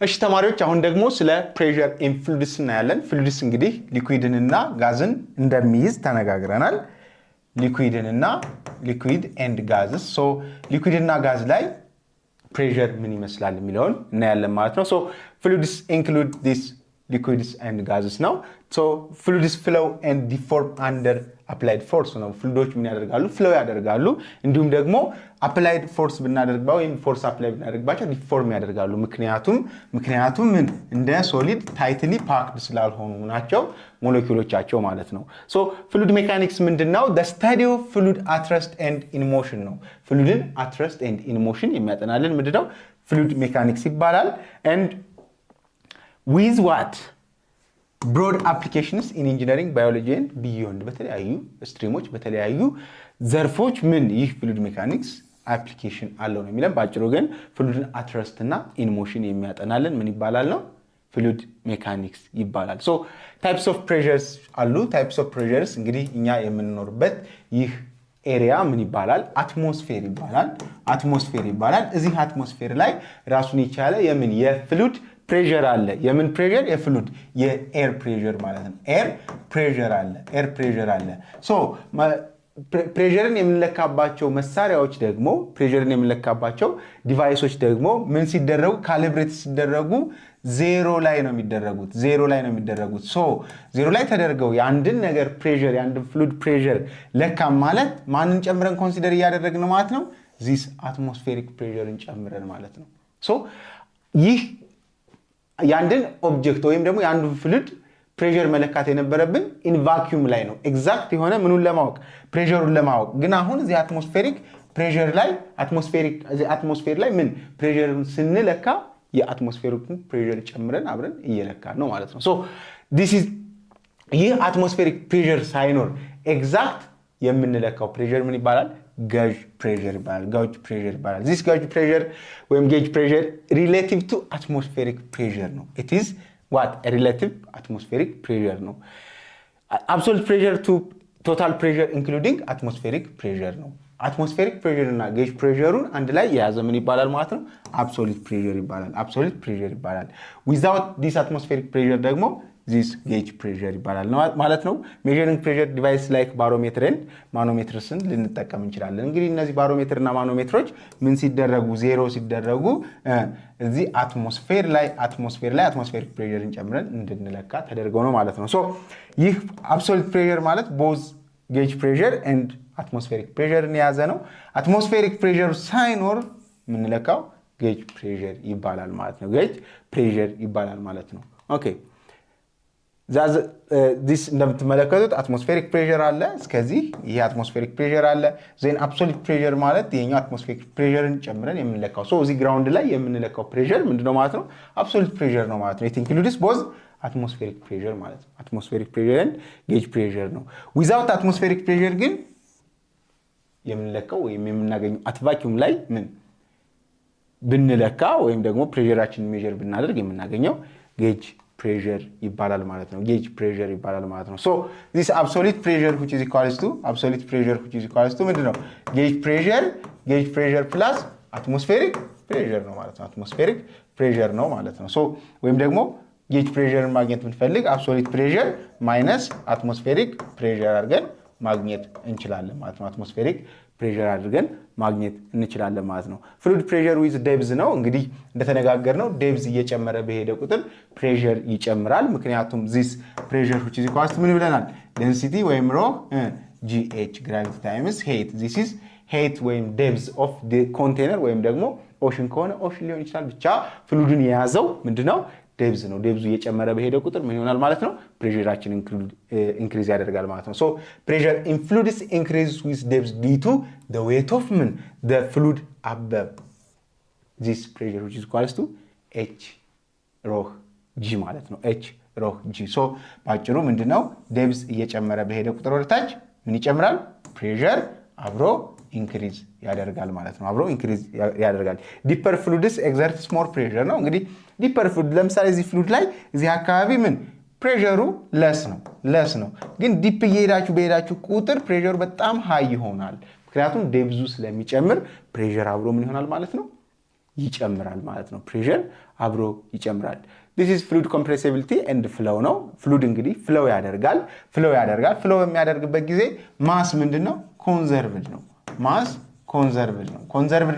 እሺ ተማሪዎች አሁን ደግሞ ስለ pressure in fluids እናያለን fluids እንግዲህ ሊኩዊድንና ጋዝን እንደሚይዝ ተነጋግረናል ሊኩዊድንና liquid and gases so ሊኩዊድና ጋዝ ላይ pressure ምን ይመስላል የሚለውን እናያለን ማለት ነው so fluids include these liquids and gases now so fluids flow and deform under applied force ነው fluids ምን ያደርጋሉ flow ያደርጋሉ እንዲሁም ደግሞ applied force ብናደርግባው ወይም force apply ብናደርግባቸው deform ያደርጋሉ ምክንያቱም ምን እንደ solid tightly packed ስላልሆኑ ናቸው ሞለኪውሎቻቸው ማለት ነው so fluid mechanics ምንድነው the study of fluid at rest and in motion ነው fluidን at rest and in motion የሚያጠናልን ምንድነው fluid mechanics ይባላል and with what broad applications in engineering biology and beyond በተለያዩ ስትሪሞች በተለያዩ ዘርፎች ምን ይህ fluid mechanics application አለው ነው የሚለን ባጭሩ ግን fluid at rest እና in motion የሚያጠናልን ምን ይባላል ነው fluid mechanics ይባላል so types of pressures አሉ types of pressures እንግዲህ እኛ የምንኖርበት ይህ ኤሪያ ምን ይባላል atmosphere ይባላል እዚህ atmosphere ላይ ራሱን የቻለ የምን የfluid pressure አለ የምን pressure የfluid የair pressure ማለት ነው air pressure አለ so pressureን የምንለካባቸው መሳሪያዎች ደግሞ pressureን የምንለካባቸው ዲቫይሶች ደግሞ ምን ሲደረጉ ካሊብሬት ሲደረጉ ዜሮ ላይ ነው የሚደረጉት so ዜሮ ላይ ተደርገው የአንድን ነገር pressure የአንድን fluid pressure ለካ ማለት ማንን ጨምረን ኮንሲደር ያደረግን ማለት ነው this atmospheric pressureን ጨምረን ማለት ነው so ይህ ያንድን ኦብጀክት ወይም ደግሞ ያንዱን fluid pressure መለካት የነበረብን in vacuum ላይ ነው ኤግዛክት የሆነ ምኑን ለማወቅ pressureን ለማወቅ ግን አሁን እዚህ atmospheric pressure ላይ atmosphere ላይ ምን pressureን ስንለካ የatmospheric pressure ጨምረን አብረን እየለካን ነው ማለት ነው so this is ይህ atmospheric pressure ሳይኖር ኤግዛክት የምንለካው pressure ምን ይባላል gauge pressure ይባላል this gauge pressure ወይም gauge pressure relative to atmospheric pressure ነው it is what a relative atmospheric pressure ነው absolute pressure to total pressure including atmospheric pressure ነው atmospheric pressure እና gauge pressureን አንድ ላይ የያዘ ምን ይባላል ማለት ነው absolute pressure ይባላል without this atmospheric pressure ደግሞ this gauge pressure ይባላል ማለት ነው measuring pressure device like barometer and manometers ልንጠቀም እንችላለን እንግዲህ እነዚህ barometer እና manometers ምን ሲደረጉ ዜሮ ሲደረጉ እዚህ atmosphere ላይ atmospheric pressureን ጨምረን እንድንለካ ተደርገው ነው ማለት ነው so ይህ absolute pressure ማለት both gauge pressure and atmospheric pressure የያዘ ነው atmospheric pressure ሳይኖር ምን ለካው gauge pressure ይባላል ማለት ነው gauge pressure ይባላል ማለት ነው okay this እንደምትመለከቱት atmospheric pressure አለ እስከዚህ ይሄ atmospheric pressure አለ then absolute pressure ማለት የኛው atmospheric pressureን ጨምረን የምንለካው so እዚህ ground ላይ የምንለካው pressure ምንድነው ማለት ነው absolute pressure ነው ማለት ነው it includes both atmospheric pressure ማለት ነው atmospheric pressure and gauge pressure ነው without atmospheric pressure ግን የምንለካው ወይም የምናገኘው at vacuum ላይ ምን ብንለካ ወይም ደግሞ pressureአችንን measure ብናደርግ የምናገኘው gauge pressure ይባላል ማለት ነው gauge pressure ይባላል ማለት ነው so this absolute pressure which is equals to ምንድነው gauge pressure plus atmospheric pressure ነው ማለት ነው atmospheric pressure ነው ማለት ነው so ወይም ደግሞ gauge pressure ማግኘት ብንፈልግ absolute pressure minus atmospheric pressure አድርገን ማግኘት እንችላለን ማለት ነው atmospheric pressure አድርገን ማግኘት እንችላለን ማለት ነው fluid pressure with depth ነው እንግዲህ እንደተነጋገርነው depth እየጨመረ በሄደ ቁጥር pressure ይጨምራል ምክንያቱም this pressure which is equals to ምን ብለናል density ወይም rho gh gravity times height this is height ወይም depth of the container ወይም ደግሞ ocean ከሆነ ocean ሊሆን ይችላል ብቻ fluidን የያዘው ምንድነው depth ነው depth እየጨመረ በሄደ ቁጥር ምን ይሆናል ማለት ነው pressureአችን increase ያደርጋል ማለት ነው so pressure in fluids increases with depth due to the weight of the fluid above this pressure which is equals to h rho g ማለት ነው h rho g so ባጭሩ ምንድነው depth እየጨመረ በሄደ ቁጥር ወደታች ምን ይጨምራል pressure አብሮ increase ያደርጋል ማለት ነው አብሮ increase ያደርጋል deeper fluids exerts more pressure ነው እንግዲህ deeper fluid ለምሳሌ እዚህ fluid ላይ እዚህ አካባቢ ምን pressure less ነው ግን deep በሄዳችሁ ቁጥር pressure በጣም high ይሆናል ምክንያቱም depth ስለሚጨምር pressure አብሮ ምን ይሆናል ማለት ነው ይጨምራል ማለት ነው ፕሬሸር አብሮ ይጨምራል this is fluid compressibility and flow ነው fluid እንግዲህ flow ያደርጋል flow የሚያደርግበት ጊዜ ማስ ምንድነው conserved ነው ማስ conserved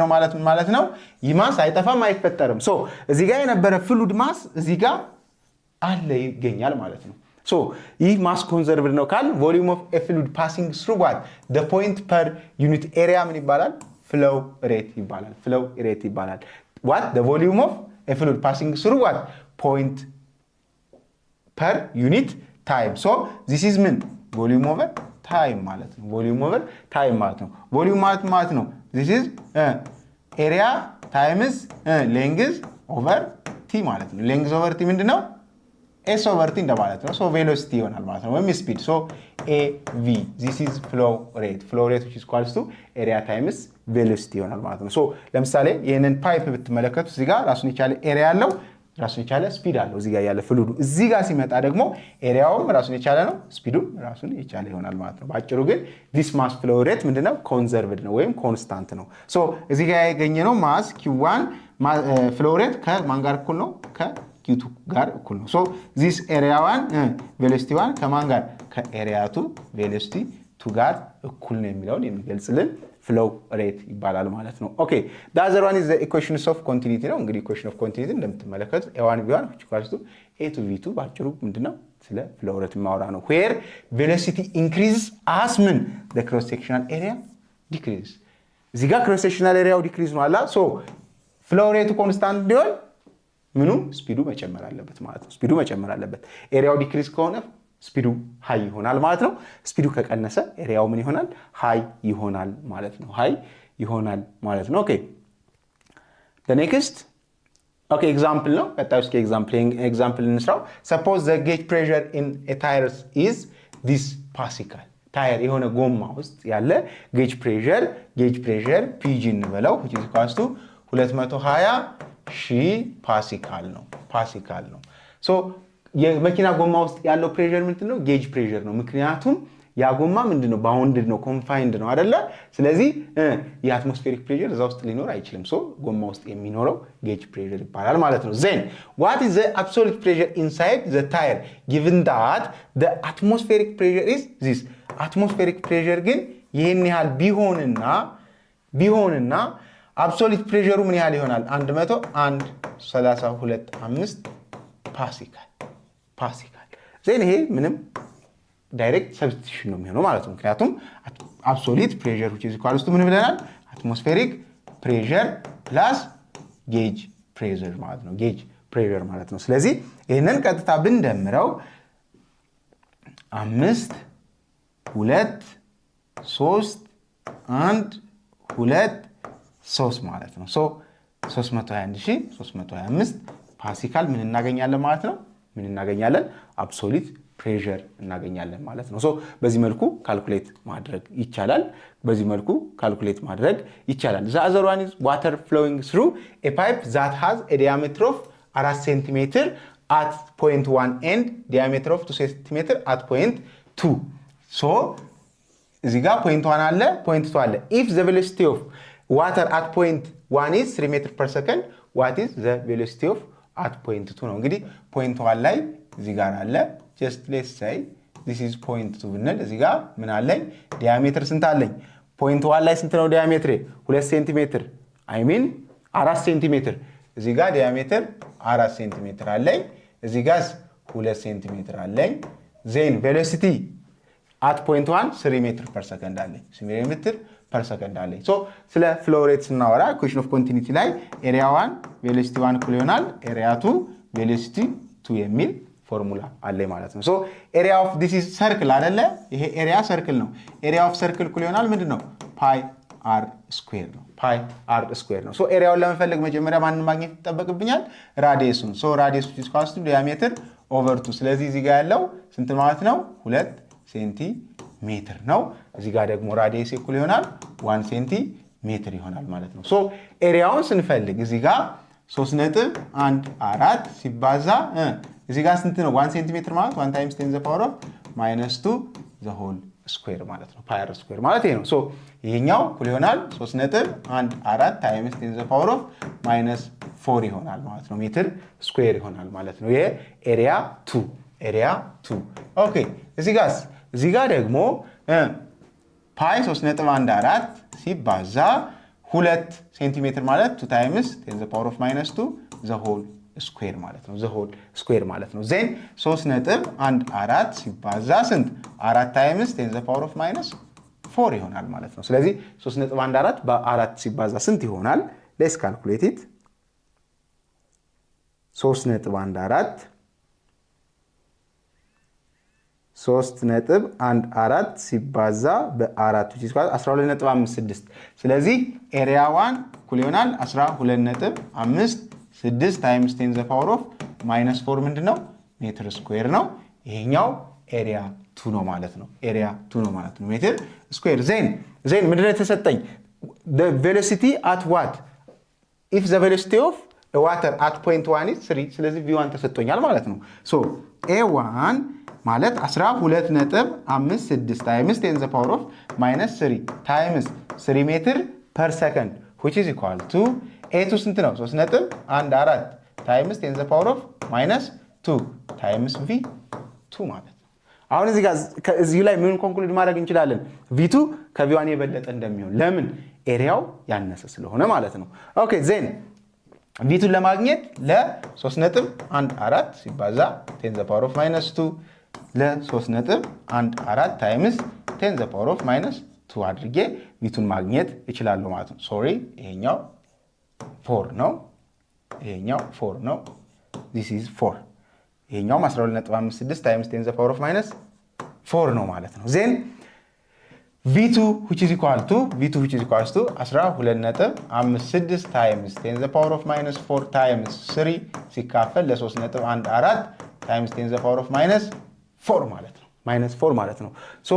ነው ማለት ነው ይህ ማስ አይጠፋም አይፈጠርም ሶ እዚህ ጋር የነበረ fluid ማስ እዚህ ጋር አለ ይገኛል ማለት ነው ሶ ይህ ማስ conserved ነው ካል volume of a fluid passing through what the point per unit area ምን ይባላል flow rate ይባላል what the volume of a fluid passing through what point per unit time so this is mean volume over time ማለት ነው volume ማለት ነው this is area times length over t ማለት ነው length over t ምንድነው s over t እንደማለት ነው so velocity ይሆናል ማለት ነው ወይም speed so av this is flow rate which is equals to area times velocity ይሆናል ማለት ነው so ለምሳሌ ይሄንን ፓይፕ ብትመለከቱ እዚህ ጋር ራሱን የቻለ ኤሪያ አለው ራሱን የቻለ ስፒድ አለው እዚህ ጋር ያለ ፍሉዱ እዚህ ጋር ሲመጣ ደግሞ ኤሪያውም ራሱን የቻለ ነው ስፒዱም ራሱን የቻለ ይሆናል ማለት ነው ባጭሩ ግን this mass flow rate ምንድነው conserved ነው ወይም ኮንስታንት ነው so እዚህ ጋር ያገኘነው ማስ q1 flow rate ከማን ጋር እኩል ነው ከq2 ጋር እኩል ነው so this area 1 velocity 1 ከማን ጋር ከarea 2 velocity 2 ጋር እኩል ነው የሚለውን የሚገልጽልን flow rate ይባላል ማለት ነው ኦኬ the other one is the equations of continuity ነው እንግዲህ equation of continuity እንደምትመለከቱት a1 b1 which equals to a to v2 ባጭሩ ምንድነው ስለ flow rate ማውራ ነው where velocity increases as when the cross sectional area decreases እዚህ ጋር cross sectional area decrease ነው አላ so flow rate constant እንዲሆን ምኑ ስፒዱ መጨመር አለበት ማለት ነው ስፒዱ መጨመር አለበት ኤሪያው ዲክሪዝ ከሆነ ስፒዱ ሃይ ይሆናል ማለት ነው ስፒዱ ከቀነሰ ኤሪያው ምን ይሆናል ሃይ ይሆናል ማለት ነው ኦኬ the next okay example ነው ቀጣዩ እስኪ example እንስራው suppose the gauge pressure in a tire is this pascal ታየር የሆነ ጎማ ውስጥ ያለ gauge pressure pg እንበለው which is equals to 220 ሺህ ፓስካል ነው so የመኪና ጎማ ውስጥ ያለው ፕሬሸር ምንድነው ጌጅ ፕሬሸር ነው ምክንያቱም ያ ጎማ ምንድነው ባውንድድ ነው ኮንፋይንድ ነው አይደለ ስለዚህ የአትሞስፌሪክ ፕሬሸር እዛ ውስጥ ሊኖር አይችልም so ጎማ ውስጥ የሚኖረው ጌጅ ፕሬሸር ይባላል ማለት ነው then what is the absolute pressure inside the tire given that the atmospheric pressure is this atmospheric pressure ግን ይሄን ያህል ቢሆንና absolute pressure ምን ያህል ይሆናል 101.32 ፓስካል ዘን ይሄ ምንም ዳይሬክት ሰብስቲቱሽን ነው የሚሆነው ማለት ነው ምክንያቱም absolute pressure which is equal to ምን ብለናል atmospheric pressure plus gauge pressure ማለት ነው ስለዚህ ይሄንን ቀጥታ ብንደምረው 5 2 3 1 2 3 ማለት ነው so 321325 ፓስካል ምን እናገኛለን ማለት ነው ምን እናገኛለን absolute pressure እናገኛለን ማለት ነው so በዚህ መልኩ ካልኩሌት ማድረግ ይቻላል the other one is water flowing through a pipe that has a diameter of 4 cm at point 1 and diameter of 2 cm at point 2 so እዚህ ጋር point 1 አለ point 2 አለ if the velocity of water at point 1 is 3 meter per second what is the velocity of at point 2 ነው እንግዲህ point 1 ላይ እዚህ ጋር አለ just let's say this is point 2 ብንል እዚህ ጋር ምን አለኝ diameter ስንት አለኝ point 1 ላይ ስንት ነው diameter 2 cm I mean 4 cm እዚህ ጋር diameter 4 cm አለኝ እዚህ ጋር 2 cm አለኝ then velocity at point 1 3 meter per second አለኝ 3 meter per second አለኝ so ስለ flow rate ስናወራ equation of continuity ላይ area 1 velocity 1 እኩል ይሆናል area 2 velocity 2 የሚል ፎርሙላ አለኝ ማለት ነው so area of this is circle አይደለ ይሄ area circle ነው area of circle እኩል ይሆናል ምንድነው pi r square ነው pi r square ነው so ኤሪያውን ለመፈለግ መጀመሪያ ማንን ማግኘት ይጠበቅብኛል ራዲየሱን so radius is equal to diameter over 2 ስለዚህ እዚህ ጋር ያለው ስንት ማለት ነው 2 ሴንቲሜትር ነው እዚህ ጋር ደግሞ ራዲየስ እኩል ይሆናል 1 ሴንቲሜትር ይሆናል ማለት ነው ሶ ኤሪያውን ስንፈልግ እዚህ ጋር 3.14 ሲባዛ እዚህ ጋር ስንት ነው 1 ሴንቲሜትር ማለት 1 times 10 the power of -2 the whole ስኩዌር ማለት ነው ፓይ አር ስኩዌር ማለት ይሄ ነው ሶ ይሄኛው እኩል ይሆናል 3.14 ታይምስ 10 ዘ ፓወር ኦፍ -4 ይሆናል ማለት ነው ሜትር ስኩዌር ይሆናል ማለት ነው ይሄ ኤሪያ 2 ኦኬ እዚህ ጋር ደግሞ ፓይ 3.14 ሲባዛ 2 ሴንቲሜትር ማለት 2 ታይምስ 10 ዘ ፓወር ኦፍ -2 ዘ ሆል ስኩዌር ማለት ነው ዘ ሆል ስኩዌር ማለት ነው ዜን 3.14 ሲባዛ ስንት 4 ታይምስ 10 ዘ ፓወር ኦፍ -4 ይሆናል ማለት ነው ስለዚህ 3.14 በ4 ሲባዛ ስንት ይሆናል ሌትስ ካልኩሌት ኢት 3.14 ሲባዛ በ4 12.56 ስለዚህ ኤሪያ 1 እኩል ይሆናል 12.56 ታይምስ 10 ዘ ፓወር ኦፍ -4 ምንድነው ሜትር ስኩዌር ነው ይሄኛው ኤሪያ 2 ነው ማለት ነው ኤሪያ 2 ነው ማለት ነው ሜትር ስኩዌር ዜን ምንድነው የተሰጠኝ the velocity at what if the velocity of a water at point 1 is 3 ስለዚህ v1 ተሰጥቶኛል ማለት ነው so a1 ማለት 12.56 ታይምስ 10 ዘ ፓወር ኦፍ -3 ታይምስ 3 ሜትር ፐር ሰከንድ which is equal to a2 ስንት ነው 3.14 ታይምስ 10 ዘ ፓወር ኦፍ -2 ታይምስ v2 ማለት ነው አሁን እዚህ ላይ ምን ኮንክሉድ ማድረግ እንችላለን v2 ከv1 የበለጠ እንደሚሆን ለምን ኤሪያው ያነሰ ስለሆነ ማለት ነው ኦኬ ዜን v2 ለማግኘት ለ3.14 ሲባዛ 10 ዘ ፓወር ኦፍ -2 ለ3.14 ታይምስ 10 ዘ ፓወር ኦፍ -2 አድርጌ v2 ማግኘት ይችላል ማለት ነው ሶሪ ይሄኛው 4 ነው ይሄኛው 4 ነው this is 4 ይሄኛው 12.56 times 10 the power of -4 ነው ማለት ነው then v2 which is equal to 12.56 times 10 the power of -4 times 3 ሲካፈል ለ3.14 times 10 the power of -4 ማለት ነው -4 ማለት ነው ሶ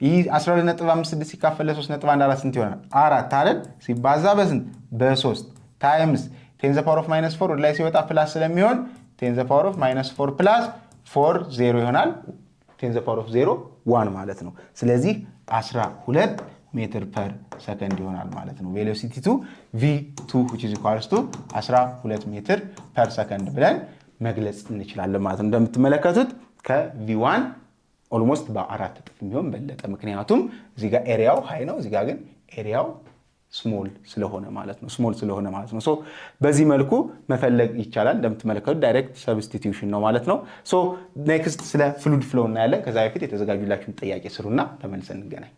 ይህ 12.56 ሲካፈል ለ3.14 ስንት ይሆናል 4 አይደል ሲባዛ በስንት በ3 times 10 the power of -4 ወደ ላይ ሲወጣ ፕላስ ስለሚሆን 10 the power of -4 plus 4 0 ይሆናል 10 the power of 0 1 ማለት ነው ስለዚህ 12 ሜትር ፐር ሰከንድ ይሆናል ማለት ነው ቬሎሲቲ ቱ v2 which is equals to 12 ሜትር ፐር ሰከንድ ብለን መግለጽ እንችላለን ማለት ነው እንደምትመለከቱት ከv1 ኦልሞስት በ4 እጥፍ የሚሆን በለጠ ምክንያቱም እዚህ ጋር ኤሪያው ሃይ ነው እዚህ ጋር ግን ኤሪያው ስሞል ስለሆነ ማለት ነው ሶ በዚህ መልኩ መፈለግ ይቻላል እንደምትመለከቱት ዳይሬክት ሰብስቲቲዩሽን ነው ማለት ነው ሶ ኔክስት ስለ ፍሉድ ፍሎ እናያለን ከዛ በፊት የተዘጋጁላችሁን ጥያቄ ስሩና ተመልሰን እንገናኝ